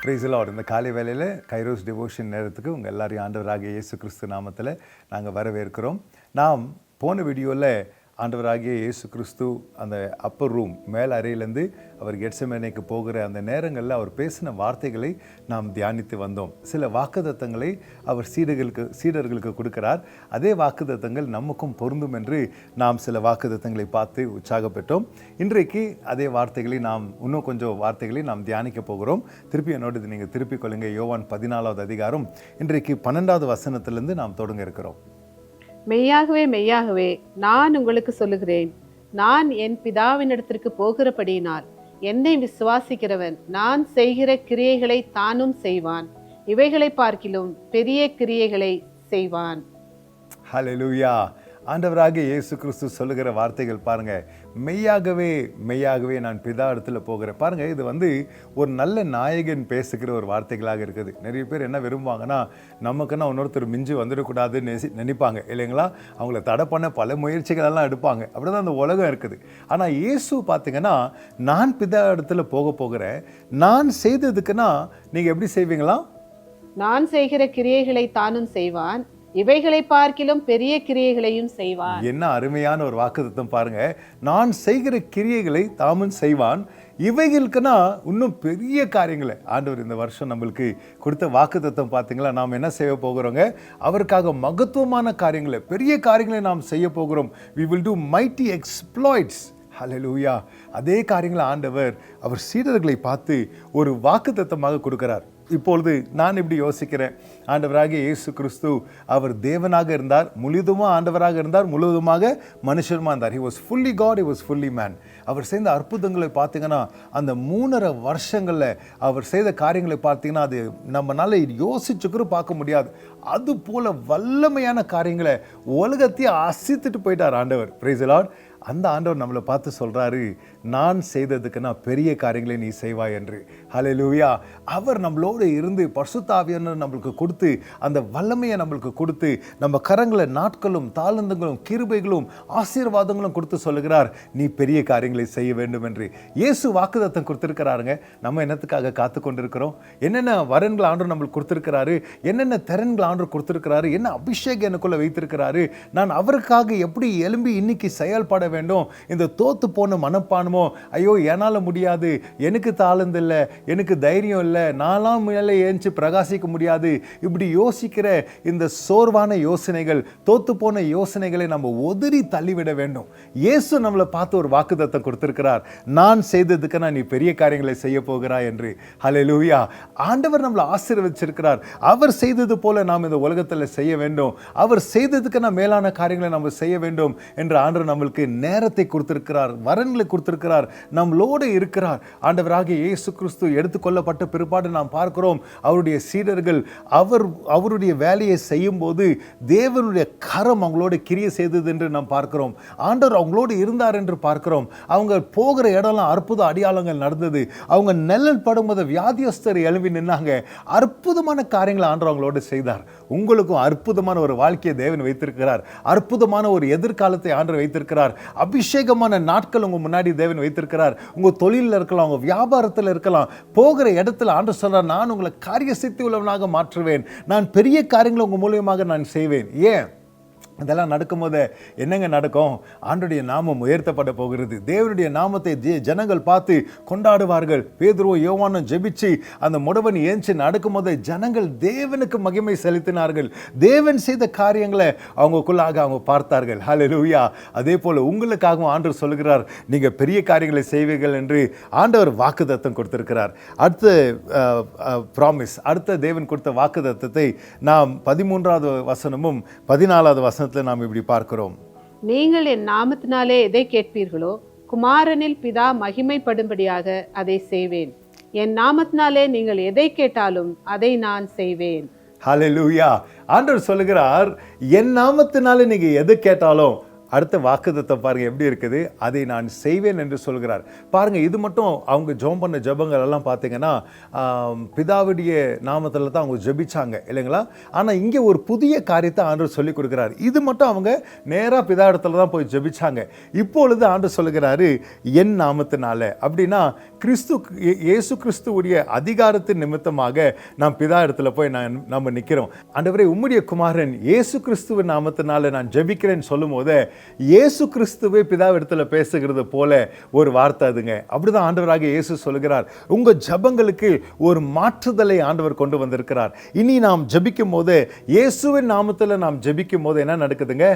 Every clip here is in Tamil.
Praise the Lord. இந்த காலை வேளையில் கைரோஸ் டிவோஷன் நேரத்துக்கு உங்கள் எல்லாரையும் ஆண்டவராகிய இயேசு கிறிஸ்து நாமத்தில் நாங்கள் வரவேற்கிறோம். நாம் போன வீடியோவில் ஆண்டவராகிய இயேசு கிறிஸ்து அந்த அப்பர் ரூம் மேல் அறையிலேருந்து அவர் கெத்செமனேக்கு போகிற அந்த நேரங்களில் அவர் பேசின வார்த்தைகளை நாம் தியானித்து வந்தோம். சில வாக்குத்தத்தங்களை அவர் சீடர்களுக்கு கொடுக்கிறார். அதே வாக்குத்தத்தங்கள் நமக்கும் பொருந்தும் என்று நாம் சில வாக்குத்தத்தங்களை பார்த்து உற்சாகப்பட்டோம். இன்றைக்கு அதே வார்த்தைகளை நாம் இன்னும் கொஞ்சம் வார்த்தைகளை நாம் தியானிக்க போகிறோம். திருப்பி என்னோட நீங்கள் திருப்பிக் கொள்ளுங்க. யோவான் 14வது அதிகாரம் இன்றைக்கு 12வது வசனத்திலிருந்து நாம் தொடங்க இருக்கிறோம். மெய்யாகவே மெய்யாகவே நான் உங்களுக்கு சொல்லுகிறேன், நான் என் பிதாவினிடத்திற்கு போகிறபடியினால் என்னை விசுவாசிக்கிறவன் நான் செய்கிற கிரியைகளை தானும் செய்வான், இவைகளை பார்க்கிலும் பெரிய கிரியைகளை செய்வான். ஹல்லேலூயா. ஆண்டவராகிய இயேசு கிறிஸ்து சொல்லுகிற வார்த்தைகள் பாருங்க. மெய்யாகவே மெய்யாகவே நான் பிதா இடத்துல போகிறேன். பாருங்க, இது ஒரு நல்ல நாயகன் பேசுகிற ஒரு வார்த்தைகளாக இருக்குது. நிறைய பேர் என்ன விரும்புவாங்கன்னா, நமக்குன்னா இன்னொருத்தர் மிஞ்சி வந்துடக்கூடாதுன்னு நினைப்பாங்க இல்லைங்களா? அவங்கள தடை பண்ண பல முயற்சிகளெல்லாம் எடுப்பாங்க. அப்படிதான் அந்த உலகம் இருக்குது. ஆனால் இயேசு பார்த்தீங்கன்னா, நான் பிதா இடத்துல போகிறேன், நான் செய்ததுக்குன்னா நீங்கள் எப்படி செய்வீங்களா? நான் செய்கிற கிரியைகளை தானும் செய்வான், இவைகளை பார்க்கிலும் பெரிய கிரியைகளையும் செய்வான். என்ன அருமையான ஒரு வாக்குத்தத்தம் பாருங்க. நான் செய்கிற கிரியைகளை தாமும் செய்வான், இவைகளுக்குன்னா இன்னும் பெரிய காரியங்களை ஆண்டவர் இந்த வருஷம் நம்மளுக்கு கொடுத்த வாக்குத்தத்தம் பார்த்தீங்களா? நாம் என்ன செய்ய போகிறோங்க? அவருக்காக மகத்துவமான காரியங்களை, பெரிய காரியங்களை நாம் செய்ய போகிறோம். we will do mighty exploits. ஹல்லேலூயா. அதே காரியங்களை ஆண்டவர் அவர் சீடர்களை பார்த்து ஒரு வாக்குத்தத்தமாக கொடுக்கிறார். இப்பொழுது நான் இப்படி யோசிக்கிறேன், ஆண்டவராகிய இயேசு கிறிஸ்து அவர் தேவனாக இருந்தார், முழுவதுமாக ஆண்டவராக இருந்தார், முழுவதுமாக மனுஷருமா இருந்தார். he was fully God, he was fully man. அவர் செய்த அற்புதங்களை பார்த்தீங்கன்னா, அந்த 3.5 வருஷங்களில் அவர் செய்த காரியங்களை பார்த்தீங்கன்னா, அது நம்மளால யோசிச்சு கூட பார்க்க முடியாது. அது போல வல்லமையான காரியங்களை உலகத்தையே அசைத்துட்டு போயிட்டார் ஆண்டவர். Praise the Lord. அந்த ஆண்டவர் நம்மளை பார்த்து சொல்கிறாரு, நான் செய்ததுக்கு நான் பெரிய காரியங்களை நீ செய்வாய் என்று. ஹல்லேலூயா. அவர் நம்மளோடு இருந்து பரிசுத்த ஆவியானவர் நம்மளுக்கு கொடுத்து, அந்த வல்லமையை நம்மளுக்கு கொடுத்து, நம்ம கரங்களை நாட்களும் தாளந்தங்களும் கிருபைகளும் ஆசீர்வாதங்களும் கொடுத்து சொல்லுகிறார், நீ பெரிய காரியங்களை செய்ய வேண்டும் என்று. இயேசு வாக்குத்தத்தம் கொடுத்துருக்கிறாருங்க. நம்ம என்னத்துக்காக காத்து கொண்டிருக்கிறோம்? என்னென்ன வரன்கள் ஆண்டவர் நம்மளுக்கு கொடுத்துருக்கிறாரு, என்னென்ன திறன்கள் ஆண்டவர் கொடுத்துருக்கிறாரு, என்ன அபிஷேகம் எனக்குள்ள வைத்திருக்கிறாரு, நான் அவருக்காக எப்படி எழும்பி இன்னைக்கு செயல்பட வேண்டும். இந்த தோத்து போன மனப்பான்மோ, ஐயோ என்னால முடியாது, எனக்கு தாளந்து இல்லை, எனக்கு தைரியம் இல்லை, நாலாம் மேலே ஏஞ்சி பிரகாசிக்க முடியாது, இப்படி யோசிக்கிற இந்த சோர்வான யோசனைகள், தோத்து போன யோசனைகளை நம்ம உதறி தள்ளிவிட வேண்டும். இயேசு நம்மளை பார்த்து ஒரு வாக்குத்தத்தம் கொடுத்திருக்கிறார், நான் செய்ததுக்கு நான் நீ பெரிய காரியங்களை செய்ய போகிறாய் என்று. ஹல்லேலூயா. ஆண்டவர் நம்மளை ஆசீர்வதிச்சிருக்கிறார். அவர் செய்தது போல நாம் இந்த உலகத்தில் செய்ய வேண்டும். அவர் செய்ததுக்கு நான் மேலான காரியங்களை நம்ம செய்ய வேண்டும் என்று ஆண்டவர் நம்மளுக்கு நேரத்தை கொடுத்திருக்கிறார், வரன்களை கொடுத்திருக்கிறார், நம்மளோடு இருக்கிறார். ஆண்டவராகிய இயேசு கிறிஸ்து எடுத்துக்கொள்ளப்பட்ட பிற்பாடு நாம் பார்க்கிறோம், அவருடைய சீடர்கள் அவருடைய வேலையை செய்யும் போது தேவனுடைய கரம் அவங்களோட கிரியை செய்தது என்று நாம் பார்க்கிறோம். ஆண்டவர் அவங்களோடு இருந்தார் என்று பார்க்கிறோம். அவங்க போகிற இடம்லாம் அற்புத அடையாளங்கள் நடந்தது. அவங்க நிழல் படும்போது வியாதியஸ்தர் எழும்பி நின்னாங்க. அற்புதமான காரியங்களை ஆண்டவர் அவங்களோடு செய்தார். உங்களுக்கும் அற்புதமான ஒரு வாழ்க்கையை தேவன் வைத்திருக்கிறார். அற்புதமான ஒரு எதிர்காலத்தை ஆண்டவர் வைத்திருக்கிறார். அபிஷேகமான நாட்கள் உங்க முன்னாடி தேவன் வைத்திருக்கிறார். உங்க தொழிலில் இருக்கலாம், உங்க வியாபாரத்தில் இருக்கலாம், போகிற இடத்துல ஆண்டவர் சொல்றார், நான் உங்களை காரிய சித்தி உள்ளவனாக மாற்றுவேன், நான் பெரிய காரியங்களை உங்க மூலியமாக நான் செய்வேன். ஏன் இதெல்லாம் நடக்கும்போது என்னங்க நடக்கும்? ஆண்டவருடைய நாமம் உயர்த்தப்பட போகிறது. தேவனுடைய நாமத்தை ஜனங்கள் பார்த்து கொண்டாடுவார்கள். பேதுரு யோவானும் ஜெபிச்சு அந்த முடவன் ஏஞ்சி நடக்கும்போது ஜனங்கள் தேவனுக்கு மகிமை செலுத்தினார்கள். தேவன் செய்த காரியங்களை அவங்களுக்குள்ளாக அவங்க பார்த்தார்கள். ஹல்லேலூயா. அதே போல உங்களுக்காகவும் ஆண்டவர் சொல்லுகிறார், நீங்க பெரிய காரியங்களை செய்வீர்கள் என்று ஆண்டவர் வாக்குத்தத்தம் கொடுத்திருக்கிறார். அடுத்த ப்ராமிஸ், அடுத்த தேவன் கொடுத்த வாக்குத்தத்தத்தை நாம் 13வது வசனமும் 14வது வசனம் நாம் இப்படி பார்க்கிறோம். நீங்கள் என் நாமத்தினாலே எதை கேட்பீர்களோ குமாரனில் பிதா மகிமைப்படும்படியாக அதை செய்வேன். என் நாமத்தினாலே நீங்கள் எதை கேட்டாலும் அதை நான் செய்வேன். ஹல்லேலூயா. ஆண்டவர் சொல்லுகிறார், என் நாமத்தினாலே நீங்க எது கேட்டாலும் அடுத்த வாக்குத்தத்தம் பாருங்க எப்படி இருக்குது, அதை நான் செய்வேன் என்று சொல்கிறார். பாருங்க, இது மட்டும் அவங்க ஜெபம் பண்ண ஜெபங்கள் எல்லாம் பார்த்தீங்கன்னா பிதாவுடைய நாமத்தில் தான் அவங்க ஜெபிச்சாங்க இல்லைங்களா? ஆனால் இங்கே ஒரு புதிய காரியத்தை ஆண்டவர் சொல்லி கொடுக்குறாரு. இது மட்டும் அவங்க நேராக பிதா இடத்துல தான் போய் ஜெபிச்சாங்க. இப்பொழுது ஆண்டவர் சொல்லுகிறாரு என் நாமத்தினால. அப்படின்னா இயேசு கிறிஸ்துவுடைய அதிகாரத்தின் நிமித்தமாக நாம் பிதா இடத்துல போய் நம்ம நிற்கிறோம். ஆண்டவரே, உம்முடைய குமாரன் இயேசு கிறிஸ்துவின் நாமத்தினால நான் ஜெபிக்கிறேன்னு சொல்லும் போது இயேசு கிறிஸ்துவே பிதா இடத்துல பேசுகிறது போல ஒரு வார்த்தை அதுங்க. அப்படிதான் ஆண்டவராக இயேசு சொல்கிறார். உங்க ஜெபங்களுக்கு ஒரு மாற்றுதலை ஆண்டவர் கொண்டு வந்திருக்கிறார். இனி நாம் ஜெபிக்கும் போது இயேசுவின் நாமத்தில் நாம் ஜெபிக்கும் போது என்ன நடக்குதுங்க?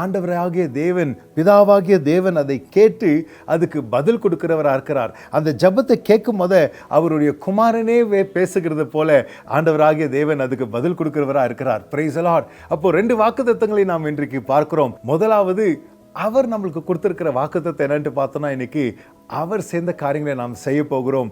ஆண்டவராகிய தேவன், பிதாவாகிய தேவன் அதை கேட்டு அதுக்கு பதில் கொடுக்கிறவராக இருக்கிறார். அந்த ஜெபத்தை கேட்கும் போது அவருடைய குமாரனே பேசுகிறது போல ஆண்டவராகிய தேவன் அதுக்கு பதில் கொடுக்கிறவராக இருக்கிறார். Praise the Lord. அப்போ 2 வாக்குத்தத்தங்களை நாம் இன்றைக்கு பார்க்கிறோம். முதலாவது, அவர் நம்மளுக்கு கொடுத்திருக்கிற வாக்குத்தத்தம் என்னன்னு பார்த்தோம்னா, இன்னைக்கு அவர் சேர்ந்த காரியங்களை நாம் செய்ய போகிறோம்.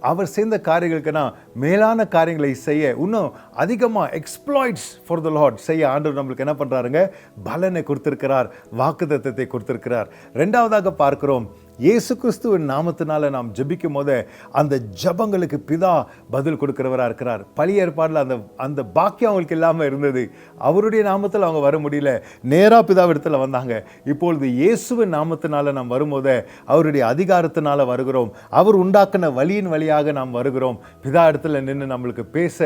அவர் சேர்ந்த காரியங்களுக்குன்னா மேலான காரியங்களை செய்ய, இன்னும் அதிகமாக எக்ஸ்ப்ளாய்ட்ஸ் ஃபார் த லார்ட் செய்ய ஆண்டவர் நம்மளுக்கு என்ன பண்ணுறாருங்க? பலனை கொடுத்திருக்கிறார், வாக்குத்தத்தத்தை கொடுத்திருக்கிறார். 2வதாக பார்க்கிறோம், இயேசு கிறிஸ்துவின் நாமத்தினால நாம் ஜெபிக்கும் போது அந்த ஜெபங்களுக்கு பிதா பதில் கொடுக்கிறவராக இருக்கிறார். பழைய ஏற்பாடில் அந்த பாக்கியம் அவங்களுக்கு இல்லாமல் இருந்தது. அவருடைய நாமத்தில் அவங்க வர முடியல, நேராக பிதாவிடத்தில் வந்தாங்க. இப்பொழுது இயேசுவின் நாமத்தினால நாம் வரும்போது அவருடைய அதிகாரத்தினால வருகிறோம். அவர் உண்டாக்கின வழியின் வழியாக நாம் வருகிறோம். பிதா இடத்துல நின்று நம்மளுக்கு பேச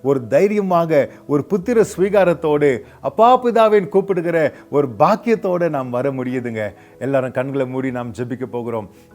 ஒரு தைரியமாக, ஒரு புத்திர ஸ்வீகாரத்தோடு, அப்பா பிதாவின் கூப்பிடுகிற ஒரு பாக்கியத்தோடு நாம் வர முடியுதுங்க. எல்லாரும் கண்களை மூடி நாம் ஜெபிக்க போகிறோம்.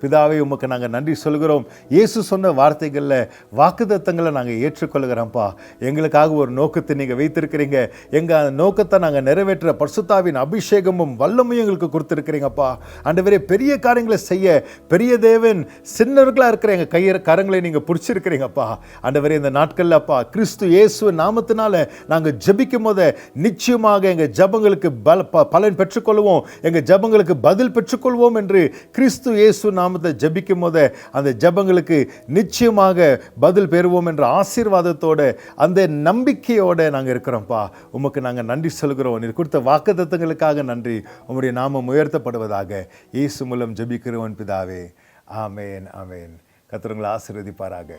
பிதாவே, உமக்கு நாங்கள் நன்றி சொல்கிறோம். இயேசு சொன்ன வார்த்தைகளில் வாக்குத்தத்தங்களை நாங்கள் ஏற்றுக்கொள்கிறோம்ப்பா. எங்களுக்காக ஒரு நோக்கத்தை நீங்கள் வைத்திருக்கிறீங்க. எங்கள் நோக்கத்தை நாங்கள் நிறைவேற்ற பரிசுத்தாவின் அபிஷேகமும் வல்லமையும் எங்களுக்கு கொடுத்துருக்கிறீங்கப்பா. ஆண்டவரே, பெரிய காரியங்களை செய்ய பெரிய தேவன் சின்னர்களாக இருக்கிற எங்கள் கரங்களை நீங்கள் பிடிச்சிருக்கிறீங்கப்பா. ஆண்டவரே, இந்த நாட்களில் அப்பா கிறிஸ்து இயேசு நாமத்தினால நாங்கள் ஜெபிக்கும் போது நிச்சயமாக எங்கள் ஜெபங்களுக்கு பலன் பெற்றுக்கொள்வோம், எங்கள் ஜெபங்களுக்கு பதில் பெற்றுக்கொள்வோம் என்று கிறிஸ்து இயேசு நாமத்தை ஜெபிக்கும் போது அந்த ஜெபங்களுக்கு நிச்சயமாக பதில் பெறுவோம் என்ற ஆசீர்வாதத்தோடு, அந்த நம்பிக்கையோடு நாங்கள் இருக்கிறோம்ப்பா. உமக்கு நாங்கள் நன்றி சொல்கிறோம். நீர் கொடுத்த வாக்குத்தத்தங்களுக்காக நன்றி. உம்முடைய நாமம் உயர்த்தப்படுவதாக. இயேசு மூலம் ஜெபிக்கிறோம் பிதாவே. ஆமேன், ஆமேன். கர்த்தர் உங்களை ஆசீர்வதிப்பாராக.